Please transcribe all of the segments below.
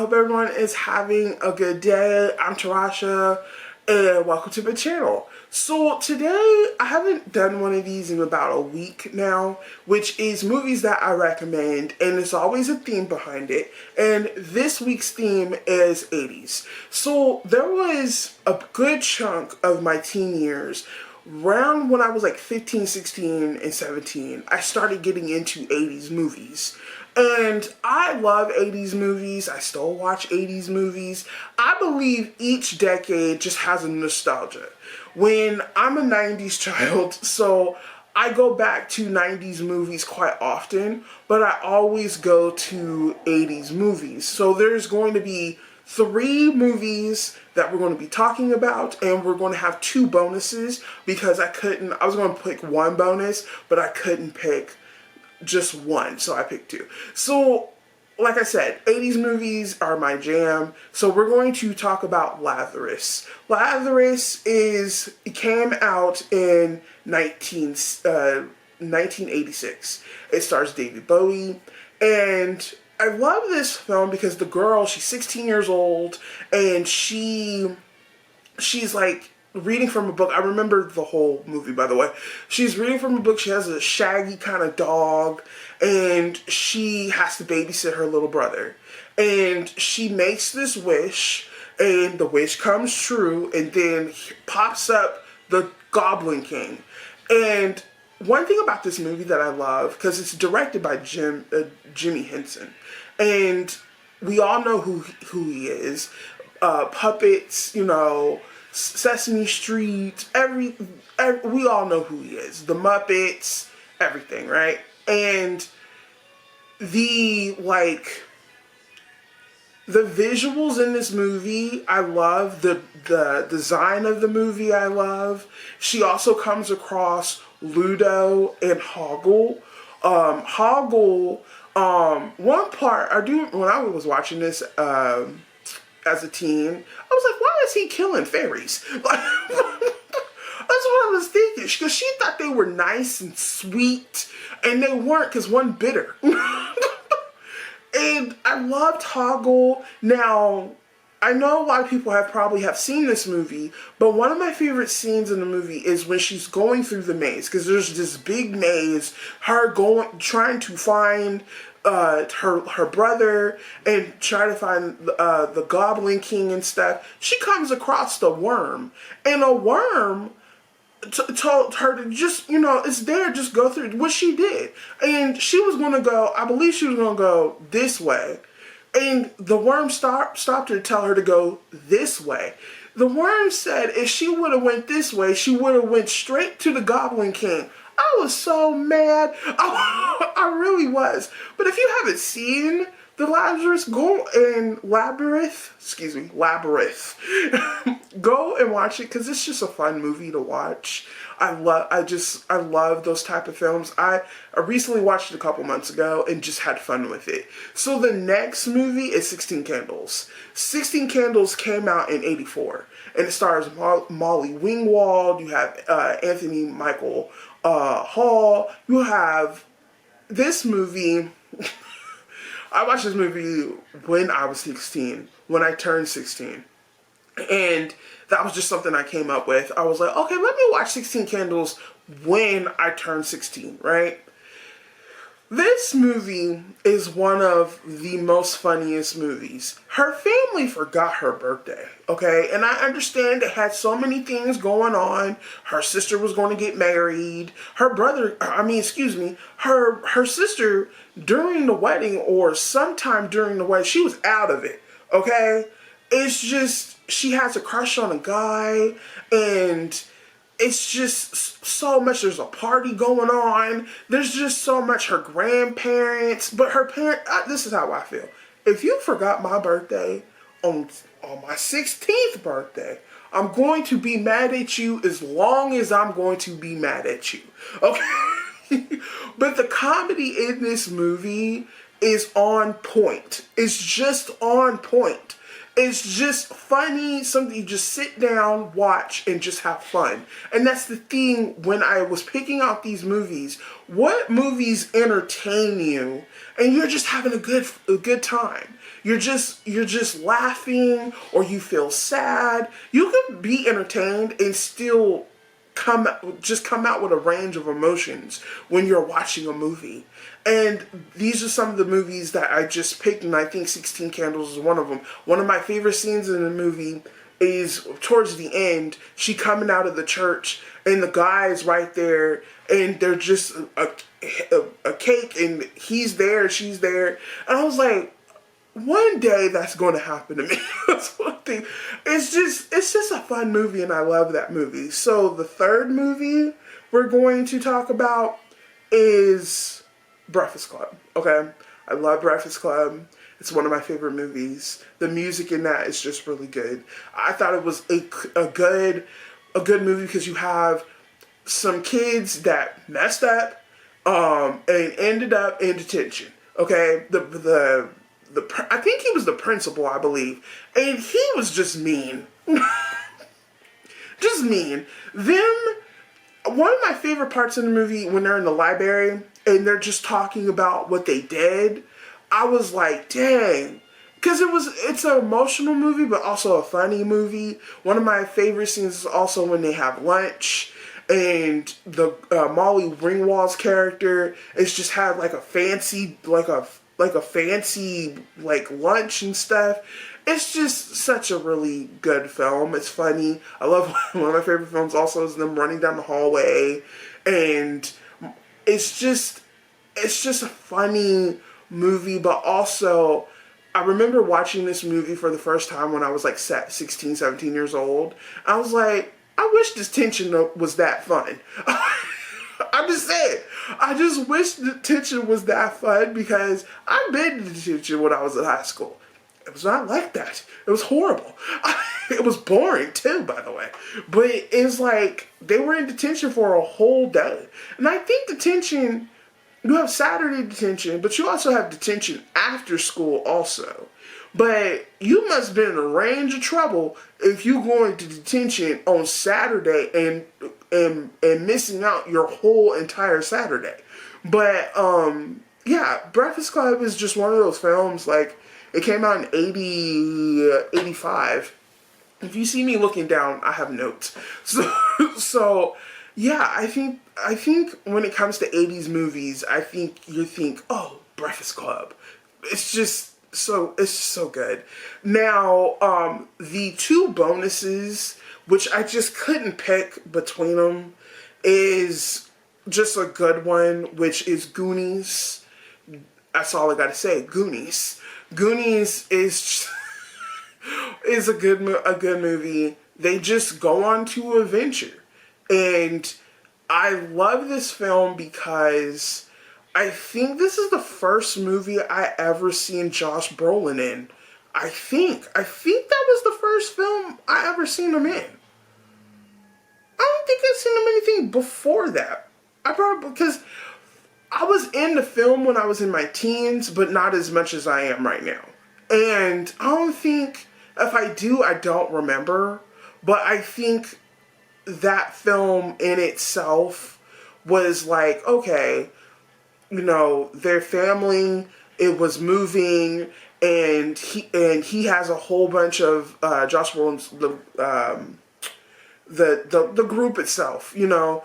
hope everyone is having a good day. I'm Tarasha, and welcome to my channel. So today, I haven't done one of these in about a week now, which is movies that I recommend, and there's always a theme behind it, and this week's theme is 80s. So there was a good chunk of my teen years around when I was like 15, 16, and 17, I started getting into 80s movies. And I love 80s movies. I still watch 80s movies. I believe each decade just has a nostalgia. When I'm a 90s child, so I go back to 90s movies quite often, but I always go to 80s movies. So there's going to be 3 movies that we're going to be talking about, and we're going to have 2 bonuses because I was going to pick 1 bonus, but I couldn't pick just 1, so I picked 2. So, like I said, 80s movies are my jam, so we're going to talk about Lazarus. Lazarus came out in 1986. It stars David Bowie, and I love this film because the girl, she's 16 years old, and she's like reading from a book. I remember the whole movie, by the way. She's reading from a book. She has a shaggy kind of dog, and she has to babysit her little brother. And she makes this wish, and the wish comes true, and then pops up the Goblin King. And one thing about this movie that I love, because it's directed by Jimmy Henson, and we all know who he is. Puppets, Sesame Street, we all know who he is. The Muppets, everything, right? And the visuals in this movie, I love. The design of the movie, I love. She also comes across Ludo and Hoggle. Hoggle, one part, when I was watching this, as a teen, I was like, why is he killing fairies? That's what I was thinking. Because she thought they were nice and sweet, and they weren't, because one bit her. And I loved Hoggle. Now, I know a lot of people probably have seen this movie, but one of my favorite scenes in the movie is when she's going through the maze, because there's this big maze, her trying to find her brother and try to find the Goblin King and stuff. She comes across the worm, and a worm told her to just, it's there, just go through, what she did. And she was going to go, I believe she was going to go this way. And the worm stopped her to tell her to go this way. The worm said if she would have went this way, she would have went straight to the Goblin King. I was so mad. I really was. But if you haven't seen the Lazarus, go and Labyrinth. Go and watch it because it's just a fun movie to watch. I love those type of films. I recently watched it a couple months ago and just had fun with it. So the next movie is 16 Candles. 16 Candles came out in 1984, and it stars Molly Ringwald. You have Anthony Michael Hall. You have this movie. I watched this movie when I was 16, when I turned 16. And that was just something I came up with. I was like, okay, let me watch 16 Candles when I turned 16, right? This movie is one of the most funniest movies. Her family forgot her birthday, okay? And I understand it had so many things going on. Her sister was going to get married. Her sister, during the wedding or sometime during the wedding, she was out of it, okay? It's just, she has a crush on a guy, and it's just so much. There's a party going on. There's just so much. Her grandparents, but her parents, this is how I feel. If you forgot my birthday on my 16th birthday, I'm going to be mad at you as long as I'm going to be mad at you. Okay? But the comedy in this movie is on point. It's just on point. It's just funny, something you just sit down, watch, and just have fun. And that's the thing when I was picking out these movies. What movies entertain you and you're just having a good time? you're just laughing, or you feel sad. You can be entertained and still come out with a range of emotions when you're watching a movie. And these are some of the movies that I just picked, and I think 16 Candles is one of them. One of my favorite scenes in the movie is towards the end, she coming out of the church, and the guy's right there, and they're just a cake, and he's there, she's there. And I was like, one day that's going to happen to me. That's one thing. It's just a fun movie, and I love that movie. So the third movie we're going to talk about is Breakfast Club. Okay, I love Breakfast Club. It's one of my favorite movies. The music in that is just really good. I thought it was a good movie because you have some kids that messed up and ended up in detention. Okay, I think he was the principal, I believe, and he was just mean. Just mean. One of my favorite parts in the movie, when they're in the library and they're just talking about what they did, I was like, dang. Because it's an emotional movie, but also a funny movie. One of my favorite scenes is also when they have lunch, and the Molly Ringwald's character is just had like a fancy, lunch and stuff. It's just such a really good film. It's funny. I love one of my favorite films also is them running down the hallway, and it's just a funny movie, but also I remember watching this movie for the first time when I was like 16, 17 years old. I was like, I wish detention was that fun. I'm just saying. I just wish detention was that fun because I've been to detention when I was in high school. It was not like that. It was horrible. It was boring too, by the way. But it's like they were in detention for a whole day. And I think detention, you have Saturday detention, but you also have detention after school also. But you must have been in a range of trouble if you're going to detention on Saturday and missing out your whole entire Saturday. But yeah, Breakfast Club is just one of those films. Like, it came out in 85. If you see me looking down, I have notes. So yeah, I think when it comes to 80s movies, I think you think, oh, Breakfast Club. It's so good. Now, the two bonuses, which I just couldn't pick between them, is just a good one, which is Goonies. That's all I gotta say. Goonies. Goonies is a good movie. They just go on to an adventure, and I love this film because I think this is the first movie I ever seen Josh Brolin in. I think that was the first film I ever seen him in. I don't think I've seen him anything before that. Because I was in the film when I was in my teens, but not as much as I am right now. And I don't think, if I do, I don't remember. But I think that film in itself was like, okay, you know, their family, it was moving, and he has a whole bunch of Josh Brolin's the group itself, you know,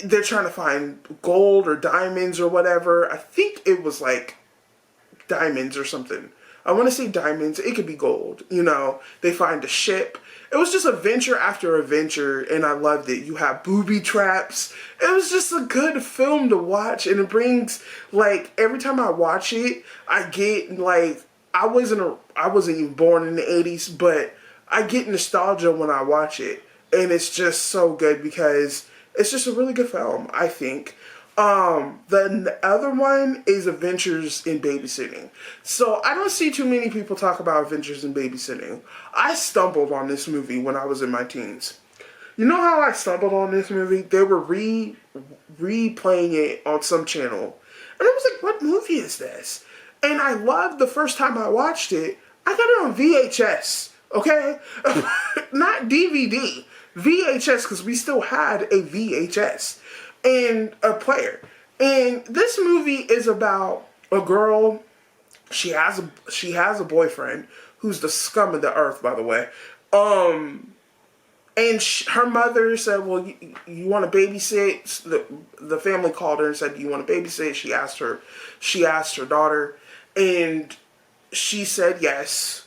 they're trying to find gold or diamonds or whatever. I think it was like diamonds or something. I want to say diamonds. It could be gold. You know, they find a ship. It was just adventure after adventure, and I loved it. You have booby traps. It was just a good film to watch, and it brings, like, every time I watch it, I get, like, I wasn't even born in the 80s, but I get nostalgia when I watch it, and it's just so good because it's just a really good film, I think. The other one is Adventures in Babysitting. So I don't see too many people talk about Adventures in Babysitting. I stumbled on this movie when I was in my teens. You know how I stumbled on this movie? They were replaying it on some channel. And I was like, what movie is this? And I loved the first time I watched it. I got it on VHS, okay? Not DVD. VHS, because we still had a VHS and a player. And this movie is about a girl she has a boyfriend who's the scum of the earth, by the way. And her mother said, "Well, you want to babysit?" The family called her and said, "Do you want to babysit?" She asked her daughter, and she said yes.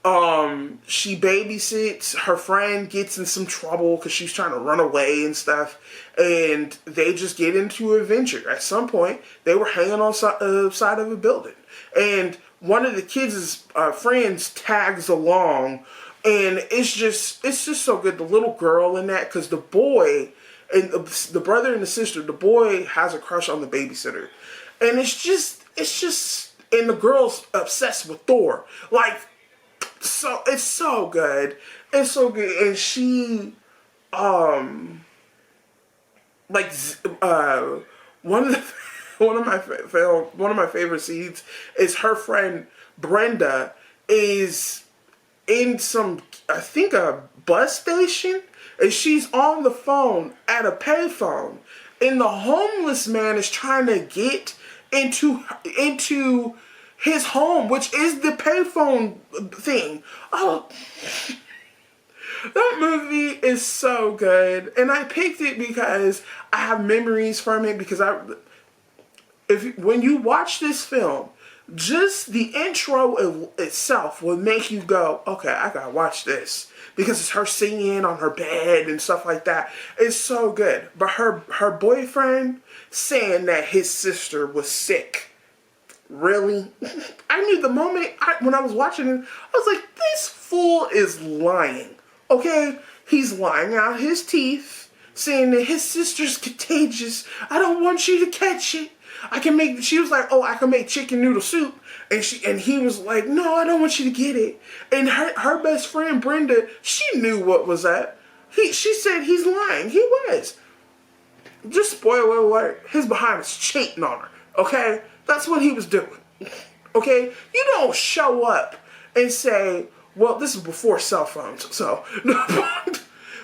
She babysits. Her friend gets in some trouble because she's trying to run away and stuff, and they just get into an adventure. At some point, they were hanging on side of a building, and one of the kids' friends tags along. And it's just so good. The little girl in that, because the boy and the brother and the sister, the boy has a crush on the babysitter, and it's just, and the girl's obsessed with Thor. Like, so it's so good. It's so good, and she, like, one of the one of my favorite scenes is her friend Brenda is in some, I think, a bus station, and she's on the phone at a payphone, and the homeless man is trying to get into his home, which is the payphone thing. Oh, that movie is so good, and I picked it because I have memories from it. Because when you watch this film, just the intro itself will make you go, okay, I gotta watch this. Because it's her singing on her bed and stuff like that. It's so good. But her boyfriend saying that his sister was sick. Really? I knew the moment when I was watching it, I was like, this fool is lying. Okay? He's lying out his teeth, saying that his sister's contagious. I don't want you to catch it. She was like, oh, I can make chicken noodle soup. And he was like, no, I don't want you to get it. And her best friend, Brenda, she knew what was up. She said he's lying. He was. Just spoiler alert, his behind was cheating on her. Okay? That's what he was doing. Okay? You don't show up and say, well, this is before cell phones, so.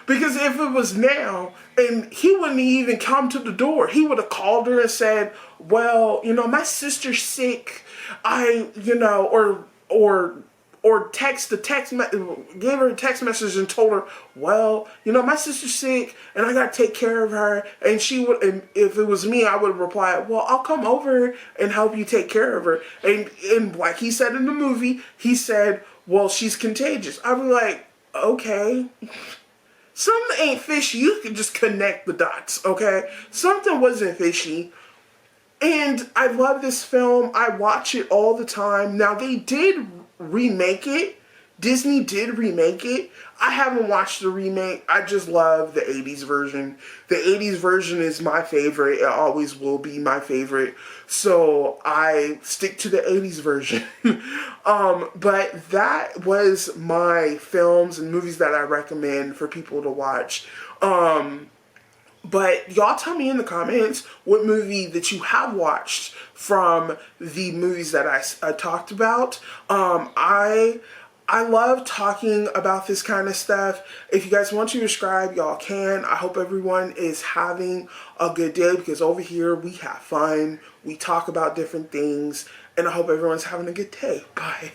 Because if it was now, and he wouldn't even come to the door, he would have called her and said, well, my sister's sick. Or gave her a text message and told her, well, my sister's sick and I got to take care of her. And and if it was me, I would reply, well, I'll come over and help you take care of her. And like he said in the movie, he said, well, she's contagious. I'd be like, okay. Something ain't fishy. You can just connect the dots, okay? Something wasn't fishy. And I love this film. I watch it all the time. Now, they did remake it. Disney did remake it. I haven't watched the remake. I just love the 80s version. The 80s version is my favorite. It always will be my favorite. So I stick to the 80s version. But that was my films and movies that I recommend for people to watch. But y'all tell me in the comments what movie that you have watched from the movies that I talked about. I love talking about this kind of stuff. If you guys want to subscribe, y'all can. I hope everyone is having a good day, because over here we have fun. We talk about different things, and I hope everyone's having a good day. Bye.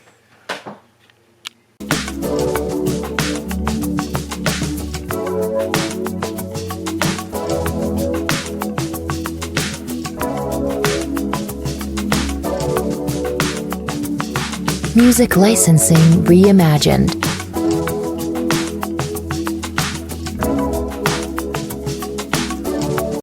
Music licensing reimagined.